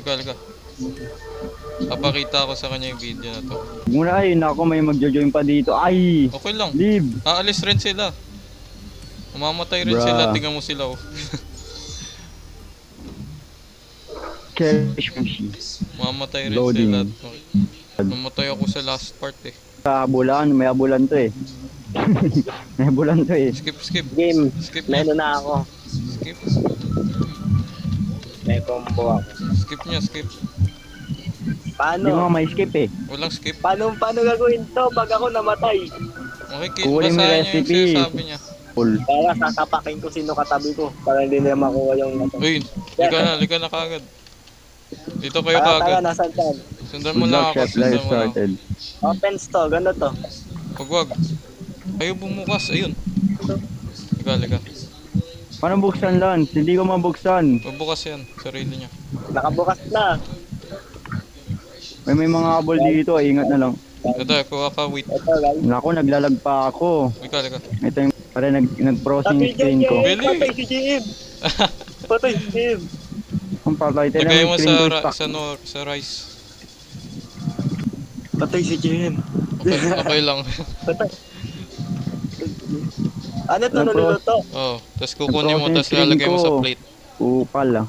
Halika. Papakita ko sa kanya yung video na to. Muna ay, nako may magjo-join pa dito. Ay! Okay lang. Leave! Aalis rin sila. Mamamatay rin Bruh. sila. Tingnan mo sila oh. Cherish Mushi. Mamamatay rin Loading. sila. Mamatay ako sa last part eh. Sa abulan, may abulan to eh. May abulan to eh. Skip, skip. Game. Skip niya. Meron na ako. Skip. May combo ako. Skip niya, skip. Hindi mo Paano? may skip eh. Walang skip. Paano gagawin to pag ako namatay? Okay, Kunin mo yung basahin niya yung recipe. sinasabi niya. Full. Para sasapakin ko sino katabi ko. Para hindi nila makuha yung nato. Uy, lika na kagad. Dito kayo Tara, kagad. nasan saan? Sundan mo Good lang luck, ako, chef. sundan Life mo lang. started. Open to, ganda to. Wag. Ayaw bumukas, ayun. Lika. Paano buksan Lance? Hindi ko mabuksan. Mabukas yan, sarili niya. Nakabukas na. May mga abol dito, ingat na lang. Ito, kuha ka, wait. Ito guys. Naku, naglalag pa ako. Lika. Ito yung para nag-processing Patay screen ko. dyan, Really? patay si JM. Patay si JM. Ang patay, tayo Lagay lang mo yung screen ko sa, stuck. sa rice. Patay si JM. Okay lang. Patay. Ano to naluluto? Oh, tapos kukunin mo, Nag-processing tapos screen lalagay mo sa ko. plate. Upal ah.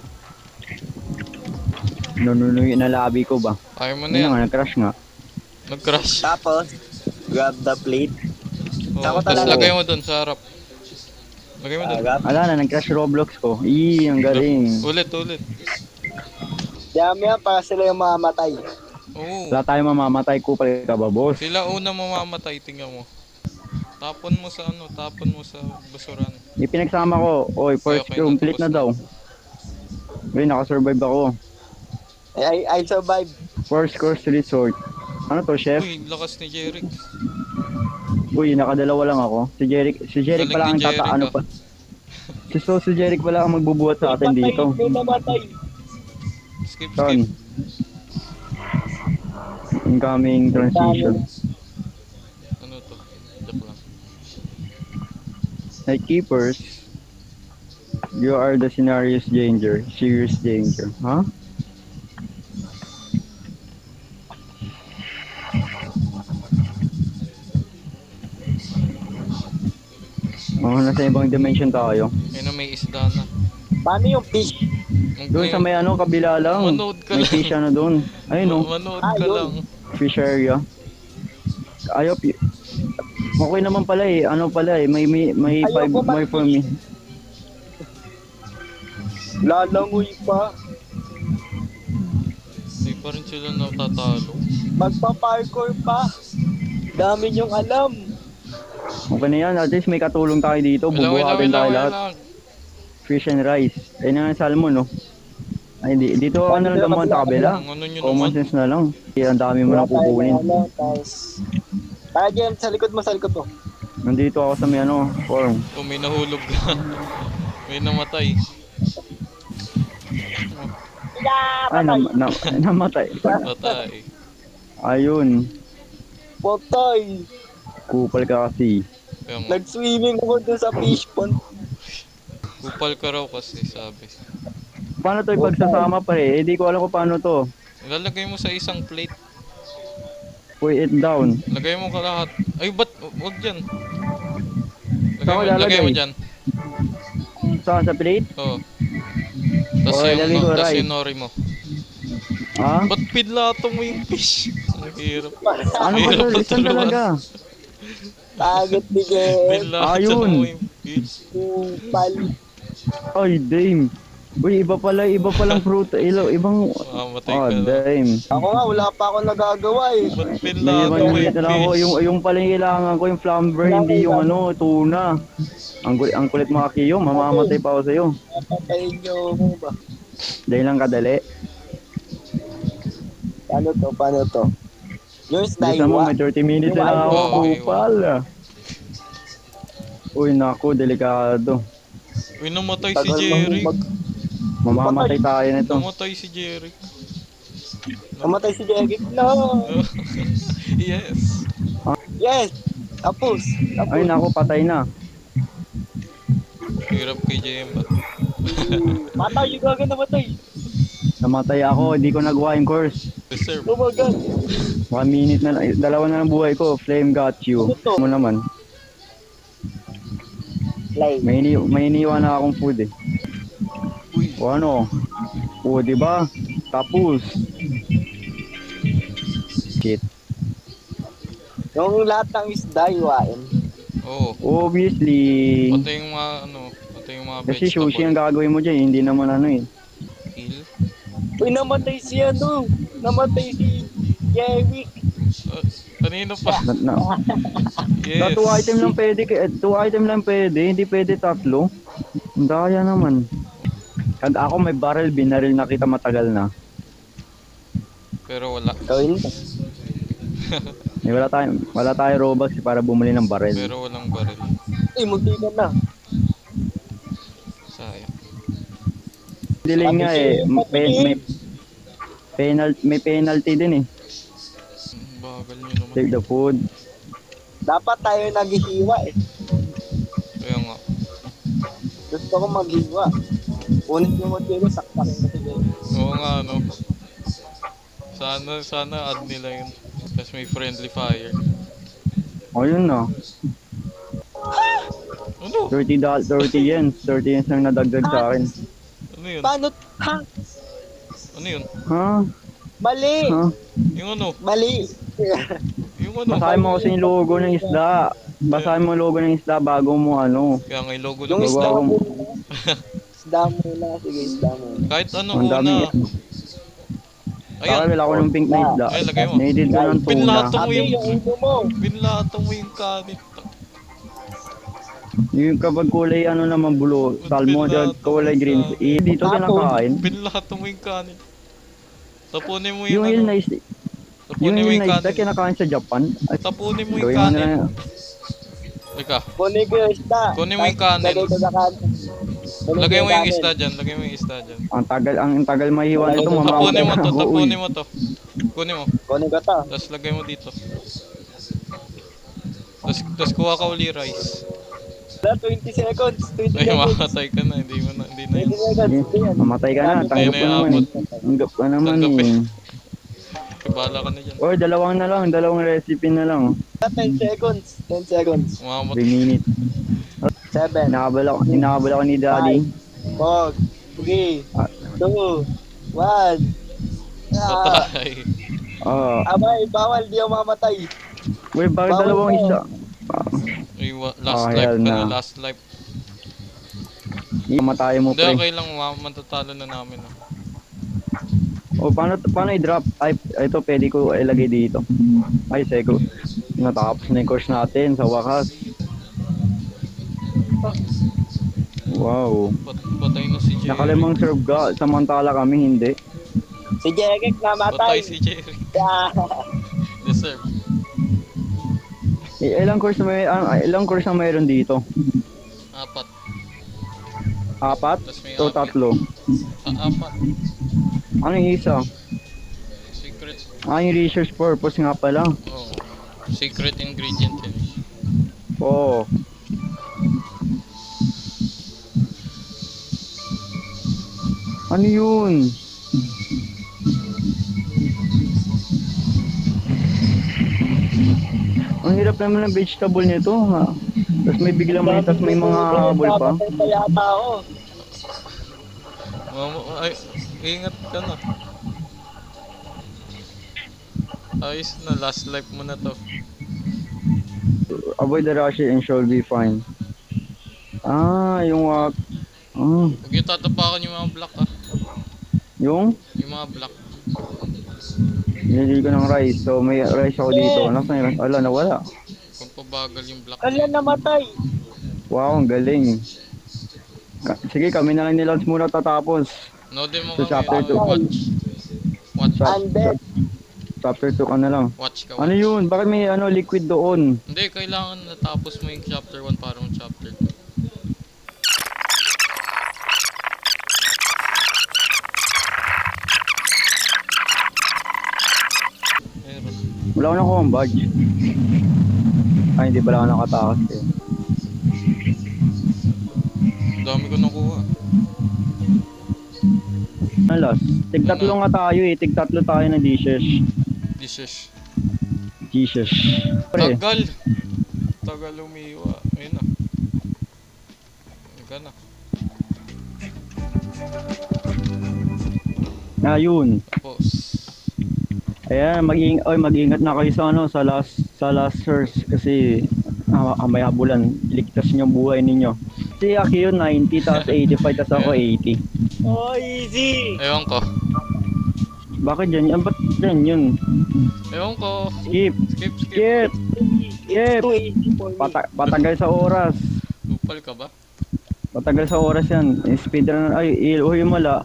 Nununuyo na labi ko ba? Ayaw mo na Yun yan. na nga, nag-crash nga. Nag-crash. Tapos, grab the plate. Oh, Ako tapos talaga. lagay mo dun sa harap. Lagay mo dun. Grab. Ala na, nag-crash Roblox ko. Ang galing. Ulit. Dami yan para sila yung mamamatay. Oo. Wala tayo mamamatay, kupal ka ba, boss? Sila una mamamatay, tingnan mo. Tapon mo sa basuran. Ipinagsama ko. Oy, first Okay, complete na natapos daw. Uy, nakasurvive ako. I survived. First course resort. Ano to, chef? Uy, lakas ni Jeric. Uy, nakadalawa lang ako. Si Jeric Galing pala ni ang Jeric, ano ah. pa. Si Jeric pala ang magbubuhat sa atin dito. May namatay. Skip. Saan? Incoming transition. Ano to? Joke lang. Night keepers. You are the scenario's danger. Serious danger. Huh? Oh, nasa ibang dimension tayo. Ayun na, may isda na. Paano yung fish? Doon sa may ano, kabila lang. Manood ka May lang. fish ano doon. Ayun oh, Manood Ah, ka yun. lang. fish area. Ayop. Okay naman pala eh. Ano pala eh. May Ayoko 5 more for me. Lalangoy pa. Hindi pa rin sila natatalo. Magpa-parkour pa. Dami niyong alam. Okay na yan. At least may katulong tayo dito. Bubuhatin tayo lahat. lang. Fish and rice. Ayun na nga salmon no. Ay hindi. Dito ano lang naman sa kabila. Ang ano nyo Common naman. sense na lang. Ang dami mo Wala nang tayo kukunin. ng ano, tapos... Kaya dyan, sa likod mo. Nandito ako sa may ano, farm. Kung may nahulog ka. May namatay. Ay, namatay. Patay. Ayun. Potay. Kupal ka kasi. Kaya nga, Nag-swimming ako dun sa fish pond. kupal ka raw kasi sabi. Paano to ipagsasama pre? Eh di ko alam kung paano to. Ilalagay mo sa isang plate. Put it down. Lagay mo ka lahat. Ay, ba't? Wag dyan. Saan ko Lagay mo ilalagay? dyan. Saan sa plate? Oo. Tas Okay, lagay ko tas right. yung nori mo. Ha? Ba't pidlato mo yung fish? Ang hirap. Ano ba Hirap to? Saan patuluan. talaga? Target ni Jem. Pidlato Ayun. mo yung fish. Kupal. Ay, damn. Uy, iba palang fruit. Ibang... Mamatay Oh, ka na. damn. Ako nga, wala pa ako nagagawa eh. Ba't May pidlato mo manunit yung na lang ako. fish? Yung pala yung kailangan ko, yung flamber, hindi yung ano, tuna. Ang kulit mga kiyo, mamamatay pa ako sa'yo. Napatayin niyo ako ba? Dahil lang kadali. Paano to? Yung Gusto mo, Daiwa. may 30 minutes na lang ako, Oo, kupal. Uy, naku, delikado. Uy, namatay si Tagal Jerry. Mamamatay tayo nito. Namatay si Jerry. Namatay si Jeric. No! Yes. Yes! Tapos. Ay, naku, patay na. Hirap kay JM ba? Matay, yung gaga namatay. Namatay ako, hindi ko nagawa yung course. Deserve. Oh my God. 1 minute na lang, dalawa na lang buhay ko. Flame got you. Ano to? Mo naman. Live. May iniwan na akong food eh. Uy. O ano? O, di ba? Tapos. Shit. Yung lahat ng isda, iwain. Oo. Obviously. Pati yung mga ano, pati yung mga Kasi sushi ang vegetable. gagawin mo dyan, hindi naman ano eh. Kill. Uy, namatay si ano. Namatay si Yewik. Kanino pa? Na, Yes. 2 item lang pwede, 2 item lang pwede, hindi pwede 3. Ang daya naman. Kag ako may barrel, binaril na kita matagal na. Pero wala. Gawin mo. Wala tayo Robux para bumili ng barrel. Pero walang baril. Uy, munti ka na. Sayang. Delay nga eh, may penalty din eh. Bagal nyo naman. Save the food. Dapat tayo naghihiwa eh. Kaya nga. Gusto ko maghiwa. Unit yung modelo, saksakin ko siguro. Oo nga ano. Sana add nila yun. Tapos may friendly fire. O yun na. Ano? 30 yens. 30 yens lang nadagdag sa akin. Ano yun? Paano? Ha? Ano yun? Ha? Mali! Ha? Yung ano? Mali! Yung ano? Basahin mo kasi yung logo ng isda. Basahin mo yung logo ng isda bago mo ano. Kaya nga yung logo Yung ng isda isda. Bago mo. Isda muna. Sige, isda muna. Kahit ano Ang dami. una. Saka Ayan. wala ko ng pink na isda. Ay, lagay mo. Needed ko ng tuna. Pinlato mo Sabi yung... yung ulo mo. Pinlato mo yung kanin. Yung kapag kulay ano naman bulo, salmon, kulay green. Dito kinakain. Pinlato mo yung kanin. Tapunin mo Yung yung hill ano. na isda, yung Tapunin mo hill yung na isda kanin. kinakain sa Japan. Ay, Tapunin mo yung gawin mo na kanin. lang. Ika. Kunin ko yung isda. Kunin mo yung Tapos kanin. Lagay ko sa kanin. Kunin Lagay ko mo yung kanin. isda dyan. Lagay mo yung isda dyan. Ang tagal mahiwan ito, mamamatay Tapunin mo to. ako, uy. Tapunin mo to. Kunin mo. Kunin ko to. Tapos lagay mo dito. Tapos kuha ka uli rice. Wala, 20 seconds. 20 Ay, seconds. makatay ka na. Hindi na 20 yun. seconds. Hindi yan. Mamatay ka na, tanggap ko naman eh. Tanggap ka naman Tanggap eh. Ibala ka na dyan. Or dalawang recipe na lang. 10 seconds. 10 seconds. 3 Mamamatay. minutes. 7. Inakabal ako ni daddy. 4. 3. 2. 1. Patay. Abay, bawal. Di ako mamatay. Uy, bakit Bawal dalawang to. isda? Ay, last Oh, life hell ka na. na. Last life. Mamatay mo Hindi, pre. okay lang. Matatalo na namin. Ah. O paano i-drop? Ay, ito pwede ko ilagay dito. Ay, seko. Natapos na yung course natin sa wakas. Wow. Patay na si Jerry. Nakalimang serve ka, samantala kami hindi. Si Jegek namatay. Patay si Jerry. Ah. Deserve. Ilang course na mayroon dito? 4. 4? Tapos may O 3? 4. Ano yung isa? Secret. Yung research purpose nga pala. Oh. Secret ingredient yun. Oo. Ano yun? Ang hirap naman ng vegetable nito ha. Tapos may biglang may, tapos may mga habol pa. Namatay pa yata ako. Ay, ingat ka na. Ayos na, last life mo na to. Avoid the rush and shall be fine. Yung Huwag yung tatapakan yung mga block ah. yung Yung mga block. nilili ko ng rice. So may rice ako dito. Nasaan yung rice? Ala, nawala. Kung pabagal yung block. Ala, namatay. Wow, ang galing. Sige, kami na lang ni Lance muna tatapos. Node mo So, kami. chapter two. Watch. Watch. Undead. Chapter 2 ka na lang. Watch ka. Ano Watch. yun? Bakit may liquid doon? Hindi, kailangan natapos mo yung chapter 1 para yung chapter 2. Meron. Wala ko nakuha ang badge. Ay, hindi pala ako nakatakas eh. Dami ko nakuha. Last. Tig-tatlo nga tayo eh. Tig-tatlo tayo ng dishes. Dishes. Dishes. Pre, Tagal. Tagal umiwa. Ayun na. Ayun na. ayun. Tapos. Ayan, mag-ingat na kayo sa ano, sa last search kasi may habulan. Iligtas niyo ang buhay ninyo. Si Aki yun 90 tapos 85 tapos ako 80. Oh, easy! Ewan ko. Bakit dyan? Ba't dyan yun? Ewan ko. Skip! Skip, skip. Skip! It's too easy for me. Patagal sa oras. Tupal ka ba? Patagal sa oras yan. Speedrun. Ay, il. Mala.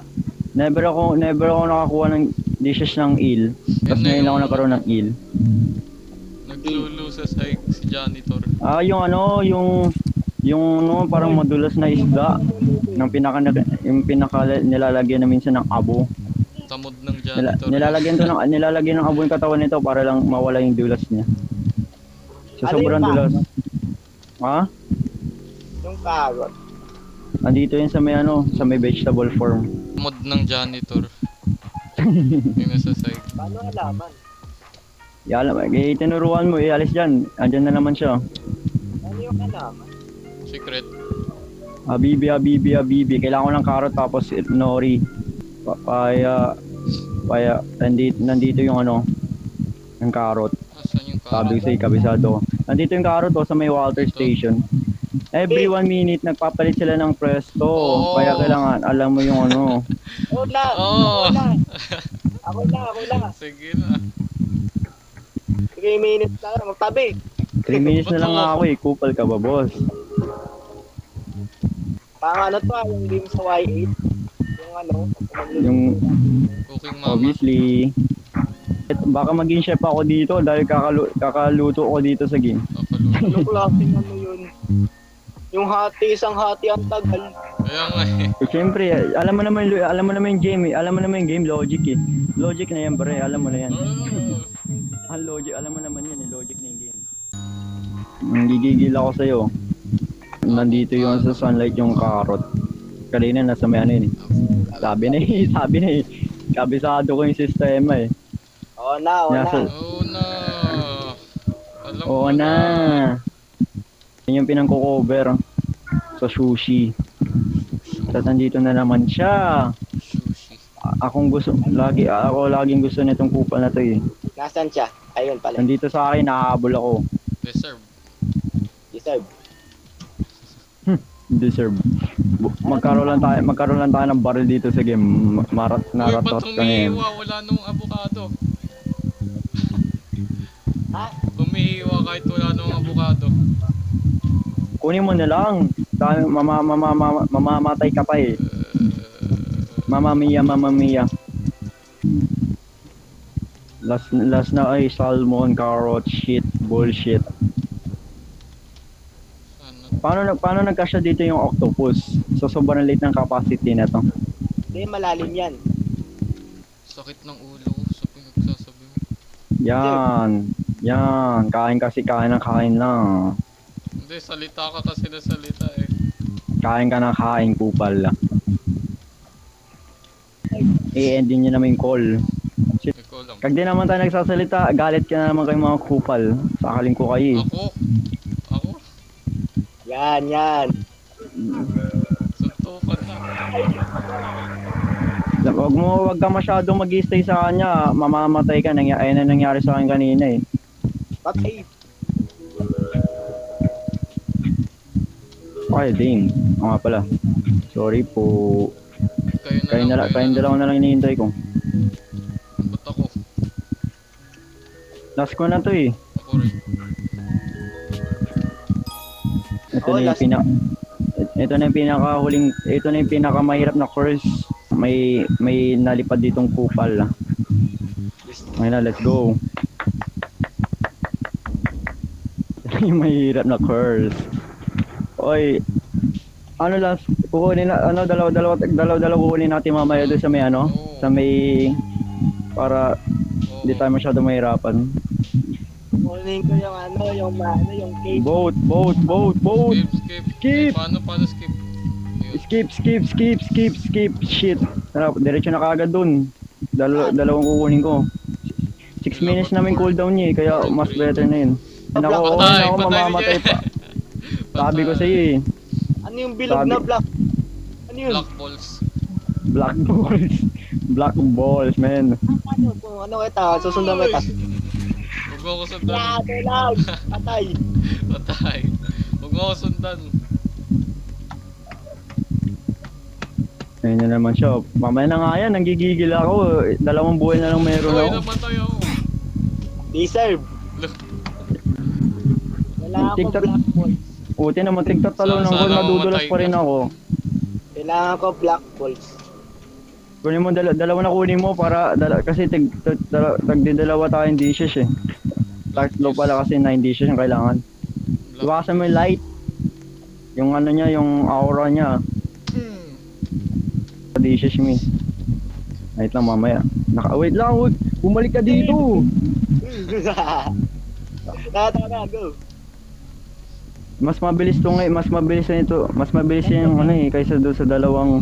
Never ako nakakuha ng dishes ng il. Tapos Yan na ngayon ako yung- nagkaroon ng il. Naglulu sa side si janitor. Yung ano, yung no, parang madulas na isda ng yung pinaka nilalagyan na minsan ng abo. Tamod ng janitor. Nilalagyan ng abo yung katawan nito para lang mawala yung dulas niya. Sa Ano sobrang yung dulas. Ha? Yung carrot. Andito yun sa may vegetable form. Tamod ng janitor. Yung nasa side. Paano alaman? Tinuruan mo, alis dyan. Andyan na naman siya. Ano yung alaman? Secret. Habibi. Kailangan ko ng carrot tapos nori. Papaya. Nandito yung yung carrot. Asan yung Sabi ko carrot? sa'yo, kabisado. Nandito yung carrot sa may water station. Every 1 minute, nagpapalit sila ng presto. Oo. Kaya kailangan, alam mo yung Wala! Oo. Ako na! Sige na. 3 minutes na lang, magtabi! 3 minutes na lang nga ako eh. Kupal ka ba, boss? Parang ano to yung game sa Y8. Yung, Cooking mama. obviously, baka maging chef ako dito dahil kakaluto ko dito sa game. Kakaluto. Anong klaseng ano yun? Yung isang hati ang tagal. Kaya nga eh. Siyempre, alam mo naman yung game eh. Alam mo naman yung game, logic eh. Logic na yan, bre. Alam mo na yan. Oh. Ang logic, alam mo naman yan eh. Logic na yung game. Gigigil ako sa'yo. Nandito yung sa sunlight yung carrot. Kanina nasa may ano yun eh. Sabi na eh. Kabisado ko yung sistema eh. Oo na. Oo na. Alam Oo ko na. Yan yung pinangko-cover sa sushi. Tapos nandito na naman siya. Sushi. Ako laging gusto nitong kupal na to eh. Nasaan siya? Ayun pala. Nandito sa akin, nakahabol ako. Deserve. Deserve. Deserve. Magkaroon lang tayo ng barrel dito sa game. Uy, ba't Naratot ka ngayon. humihiwa? Wala nung avocado. Ha? Humihiwa kahit wala nung avocado. Kunin mo na lang. Mamamatay ka pa eh. Mamma mia. Last na ay salmon, carrot, shit, bullshit. Ano? Paano nagkasya dito yung octopus? So sobrang late ng capacity na to. Hindi, malalim yan. Sakit ng ulo ko sa pinagsasabi mo. Yan. Kain lang. Hindi, salita ka kasi na salita eh. Kain ka ng kain, kupal. I-endin nyo naman yung call. Ikaw lang. Kag di naman tayo nagsasalita, galit ka na naman kayo mga kupal. Sakaling ko kayo eh. Ako? Yan. Suntukan na. Wag ka masyadong mag-stay sa kanya, mamamatay ka. Ayun na nangyari sa akin kanina eh. Patay. Okay, ding. Oo nga pala. Sorry po. Kayong dalawa na lang hinihintay ko. Ba't ako? Last ko na to eh. Ako rin. Ito na yung pinakamahirap na course. May nalipad ditong kupal. Okay na, let's go. Yung mahirap na course. Oy, ano last kukunin na dalawa kukunin natin mamaya doon sa may sa may para hindi tayo masyado mahirapan. Kunin ko yung cave. Boat. Skip. Skip. Paano skip? Ayun. Skip. Shit. Diretso na kagad dun. Dalawang kukunin ko. 6 minutes namin cooldown niya kaya mas better na yun. Nako, Patay, ako patay mamamatay niya. pa. Sabi ko sa'yo eh. Ano yung bilog na black? Ano yun? Black balls. Black balls. Black balls, man. Ano? Kung ano kita, susundan kita. Huwag mo ako sundan. Lado lang! Patay! Patay. Huwag mo ako sundan. Ayun na naman siya. Mamaya na nga yan, nanggigigil ako. 2 buhay na lang meron Uy, ako. namatay ako. Deserve! Wala akong TikTok. black balls. Puti naman, tigtatalo ng Sana gol, madudulas mamatay pa rin ka. ako. Kailangan ko black balls. Kunin mo, dalawa na kunin mo para, kasi tagdidalawa tayong dishes eh. Tatlo pala kasi 9 dishes yung kailangan. Iwasan mo yung light. Yung ano niya, yung aura niya. Dishes mo eh. Wait lang mamaya. Wait lang, wag. Bumalik ka dito. Tara, go! Mas mabilis to ngayon, mas mabilis na ito. Mas mabilis yung ano eh, kaysa doon sa dalawang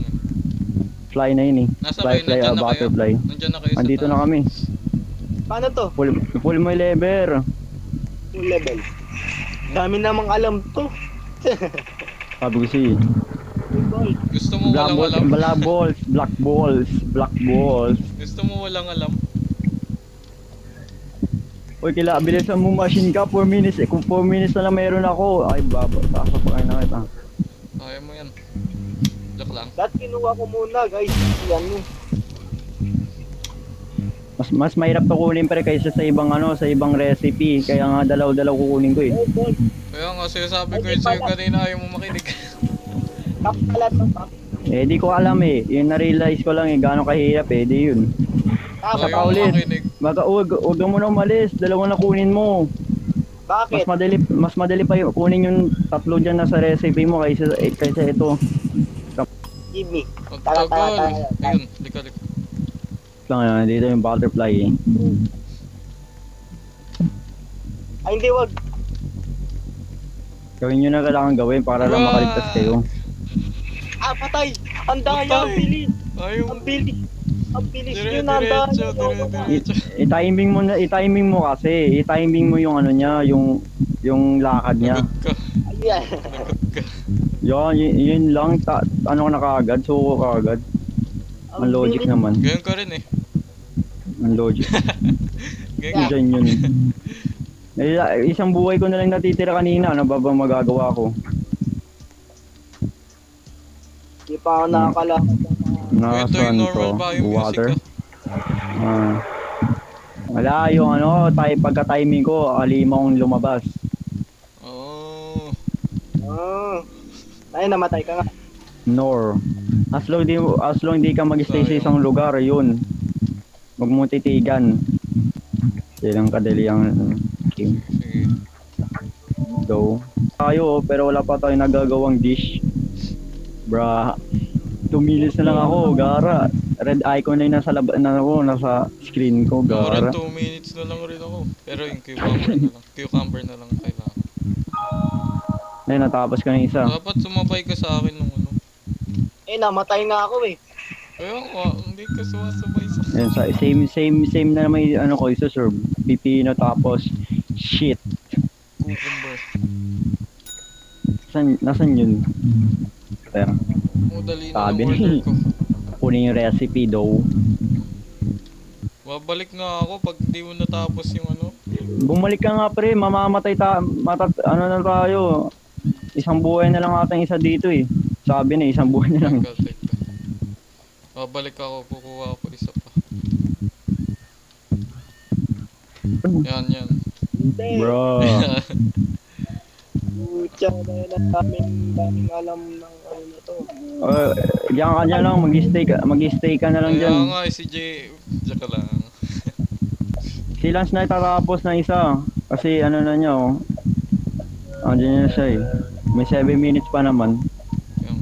fly na yun eh. Nasa Fly, kayo? Nandyan na kayo? butterfly. Nandyan na kayo sa Andito taas. na kami. Paano to? Full mo yung lever. Full level. Dami namang alam to. Sabi ko si Full ball. Gusto mo walang alam? black balls, black balls, black balls. Gusto mo walang alam? Uy, bilisan mo machine ka, 4 minutes. Kung 4 minutes na lang meron ako, ay baba, sasapakain na kita. Kaya mo yan. Look lang. Dahil kinuha ko muna guys. Yan mo. Mas mahirap to kunin pre kaysa sa ibang ano, sa ibang recipe. Kaya nga dalaw-dalaw kukunin ko eh. Oh, ball. Kaya nga sinasabi ko yun sa'yo kanina, ayaw mo makinig. Tap pala to, tap. Eh di ko alam eh. Yung na-realize ko lang eh, gaano kahirap eh. Di yun. Tap. Sa Ayaw mo paulit. makinig. Huwag mo na umalis. Dalawa na kunin mo. Bakit? Mas madali pa yung kunin yung 3 dyan na sa recipe mo kaysa ito. Give me. Ang Tara, tagal. tara. Ayun, lika. Lang yan, dito yung butterfly eh. Ay, hindi, wag. Gawin nyo na kailangan gawin para lang makaligtas kayo. Ah, patay! Ang daya, ang Patay. bilis! Ayaw. Ang bilis! Ang bilis Dire, yun, ang daya! diretso. I-timing mo na, i-timing mo kasi. I-timing mo yung ano niya, yung lakad niya. Lagot ka. Ayan. Lagot ka. Yun lang, ano ka na kaagad, suko ka agad. Ang logic bilis. naman. Ganyan ka rin eh. Ang logic. Ganyan. Diyan yun. Isang buhay ko na lang natitira kanina, ano ba bang magagawa ko? Hindi pa ako nakakalakad. Ito Nasaan yung to? normal ba yung Water? music Ah. Wala, yung ano, pagka-timing ko, alimang lumabas. Oh. Ah. Ay, namatay ka nga. Nor. As long di ka mag-stay sa isang lugar, yun. Huwag mo titigan. Yan ang kadali ang game. Sige. Go. Tayo, pero wala pa tayong nagagawang dish. Bra. 2 minutes na lang ako, gara. Red icon na yung nasa screen ko, Ako rin gara. 2 minutes na lang rin ako. Pero yung cucumber na lang. Cucumber na lang kailangan. Ayun, natapos ka ng isa. Dapat sumabay ka sa akin nung ano. Eh, namatay nga ako eh. Kaya nga, hindi ka sumasabay sa Ayun, same na naman yung ano ko, isa serve. Pipino tapos shit. cucumber. Nasaan yun? Pero, Dali na Sabi ng order ni- ko. kunin yung recipe though. Babalik nga ako pag hindi mo natapos yung ano. Bumalik ka nga pre, mamamatay ano na tayo. Isang buhay na lang atang isa dito eh. Sabi na isang buhay na lang. Teka. Babalik ako, kukuha ako isa pa. Yan. Hindi. Bro. Pucha, dahil ang daming alam ng ano na to. Diyan ka dyan lang, mag-stay ka na lang Kaya dyan. nga, si Jay, diyan ka lang. Si Lance na itatapos na isa. Kasi ano na niya oh. Andiyan na siya eh. May 7 minutes pa naman. Yan.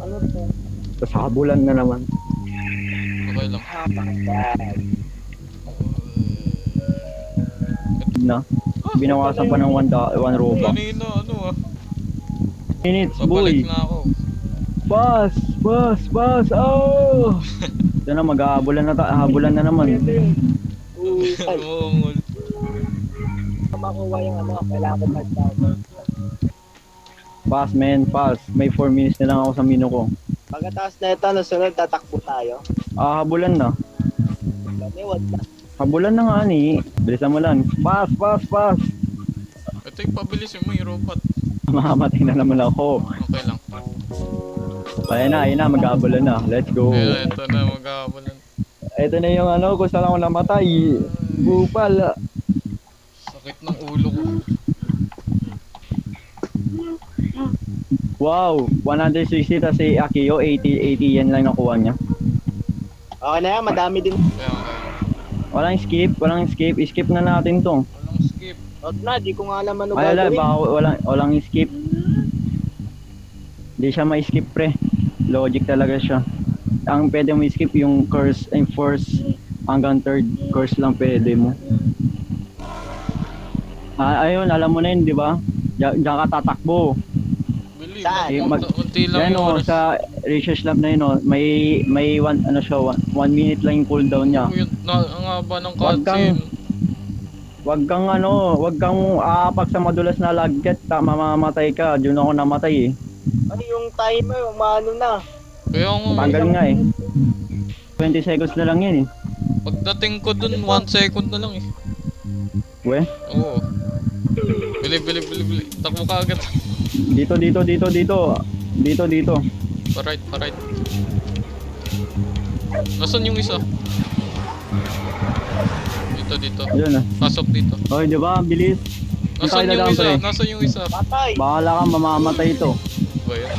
Ano to? Tapos habulan na naman. Okay lang. Ah, patay. Na. Binawasan pa ng 1 robux. Kanina, ano ah. Minutes, boy. Babalik na ako. Fast. Boss! Oh! Ito na, maghahabulan na habulan na naman. Ay, Umungol. makuha yung ano, kailangan ko touchdown. Pass, man, pass. May 4 minutes na lang ako sa mino ko. Pagkatapos na ito, nasunod, tatakbo tayo. Habulan na. Ganiwag na. Habulan na nga ni. Bilisan mo lang. Pass! Ito yung pabilisin mo yung robot. Mamamatay na naman ako. Okay lang. Ayun na, maghahabulan na. Let's go. Kaya ito na maghahabulan. Ito na yung ano, kung saan ako namatay. Bupal. Sakit ng ulo ko. Wow, 160 tas si Akio, 80 yan lang nakuha niya. Okay na yan, madami din. Kaya. Walang skip. Skip na natin to. Walang skip. Huwag na, di ko nga alam ano Ay, gagawin. baka walang skip. Hindi siya ma-skip pre. Logic talaga siya. Ang pwede mo skip yung curse and force hanggang third curse lang pwede mo. Ayun, alam mo na yun, di ba? Diyan ka tatakbo. Bili. Saan? Unti lang Yan yung o, oras. sa research lab na yun o, may one, ano siya, 1 minute lang yung cooldown niya. Ang haba ng Wag kang- cutscene. Wag kang aapak sa madulas na lagket, mamamatay ka. Doon ako namatay eh. Ay, yung timer, umano na. Kaya nga, Tanggal nga eh. 20 seconds na lang yan eh. pagdating ko dun, 1 second na lang eh. We, Oo. Bili. Takbo ka agad. dito. Pa-right. Nasaan yung isa? Dito. Ayun na. Pasok dito. Okay, di ba? Bilis. Nasaan Tayo na yung lang, isa? pre. Nasaan yung isa? Patay. Bahala ka, mamamatay ito. Ba yan?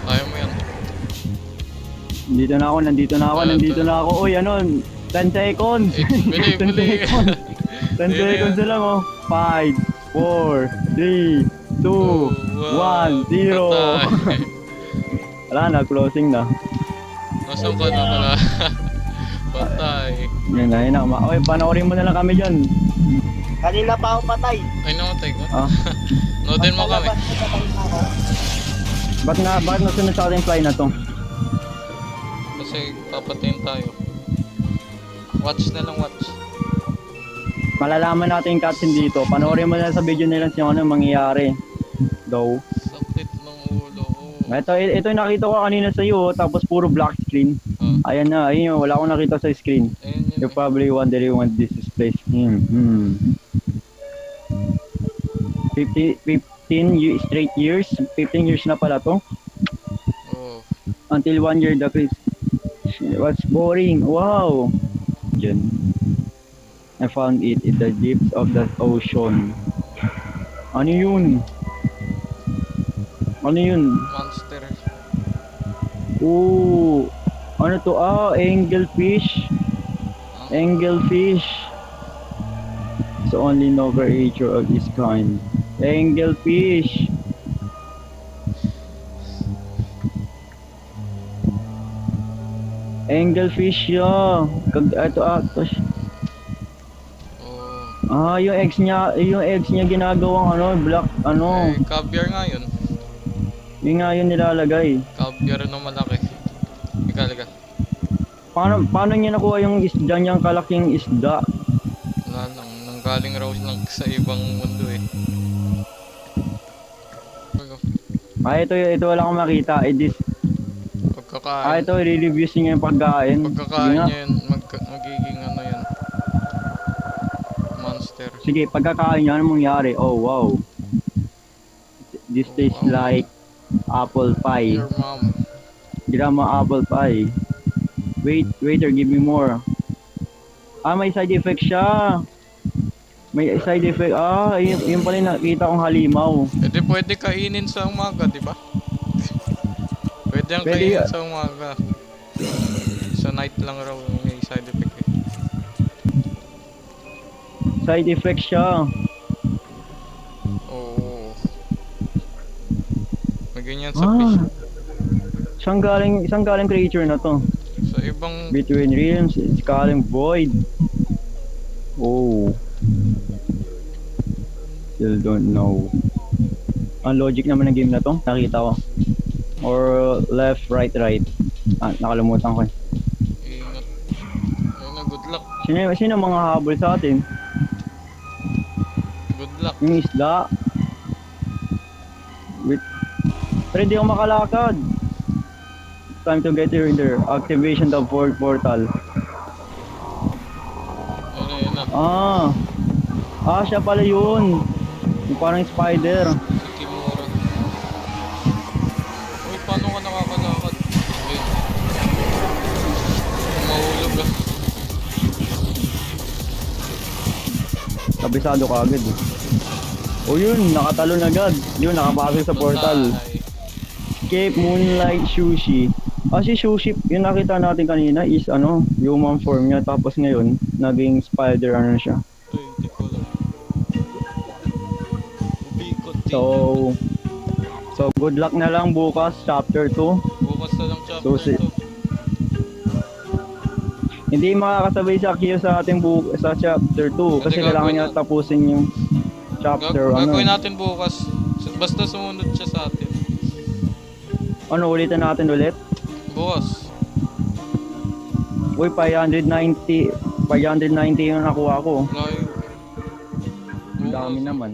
Kaya mo yan. Nandito na ako. Uy, ano? 10 seconds. Bili. 10 seconds. 10 seconds na lang oh. 5, 4, 3, 2, 1, 0. Patay. Wala na, closing na. Nasaan ka na pala? Patay. Yun na. Uy, panoorin mo na lang kami dyan. Kanina pa ako patay. Ay, namatay ko. Ah, Noodin mo kami. Pagkalabas ko, patay na ako. bakit nasunod sa ating fly na to? Kasi papatayin tayo. Watch na lang, watch. Malalaman natin yung cutscene dito. Panoorin mo na sa video nila kung ano mangyayari. Daw. Sakit ng ulo ko. Ito yung nakita ko kanina sa iyo, tapos puro black screen. Ayun yun, wala akong nakita sa screen. Ayun yun. You're probably wondering what this is place. 15 years. 15 years na pala to. Oh. Until 1 year the quiz. What's boring? Wow. Diyan. I found it in the depths of the ocean. Ano yun? Monster. Ooh. Ano to? Anglefish. Anglefish. It's the only known creature of this kind. Anglefish. Anglefish ya. Ito Oh. yung eggs niya ginagawang black Eh, caviar nga yun. Yung nga yun nilalagay. Caviar na malaki. Ika. Paano niya nakuha yung isda niyang kalaking isda? Wala lang. Nanggaling raw lang sa ibang mundo eh. Ito wala akong makita. Pagkakain. Ito i-reviews niya yung pagkain. Pagkakain Sige nga. niya yun. Magiging ano yan. Monster. Sige, pagkakain niya, ano mangyari? Oh, wow. This tastes wow. like apple pie. Your mom. Grandma apple pie. Waiter, give me more. May side effect siya. May side effect. Yun pala yung nakita kong halimaw. Pwede kainin sa umaga, di ba? Pwede ang Pwede kainin yan. sa umaga. Sa night lang raw may side effect eh. Side effect siya. Oo. May ganyan sa fish. Saan galing creature na to? Sa ibang... Between realms, it's calling void. Oh. Still don't know. Ang logic naman ng game na to, nakita ko. Or left, right, right? Ah, nakalimutan ko. Ingat. Ayun na, good luck. Sino mga habol sa atin? Good luck. Yung isda? Wait. Pero di ako makalakad. Time to get here there. Activation the fourth portal. Ayun na. Siya pala yun. Yung parang spider. Si Kimura. Uy, paano ka nakakalakad? Ayun. Mahulog ah. Kabisado ka agad eh. O yun, nakatalon agad. Yun, nakapasok sa portal. Patay. Cape Moonlight Sushi. Si Sushi, yung nakita natin kanina is human form niya. Tapos ngayon, naging spider siya. Ito, hindi ko lang. Ubikot din. So good luck na lang bukas, chapter 2. Bukas na lang chapter So, 2. Hindi makakasabay si Akio sa ating sa chapter 2 kasi Hindi, kailangan gagawin niya na- tapusin yung chapter Gagawin natin bukas. Basta sumunod siya sa atin. ulitin natin ulit. Bukas. Uy, 590 yung nakuha ko. Layo. Ang Bukas. dami naman.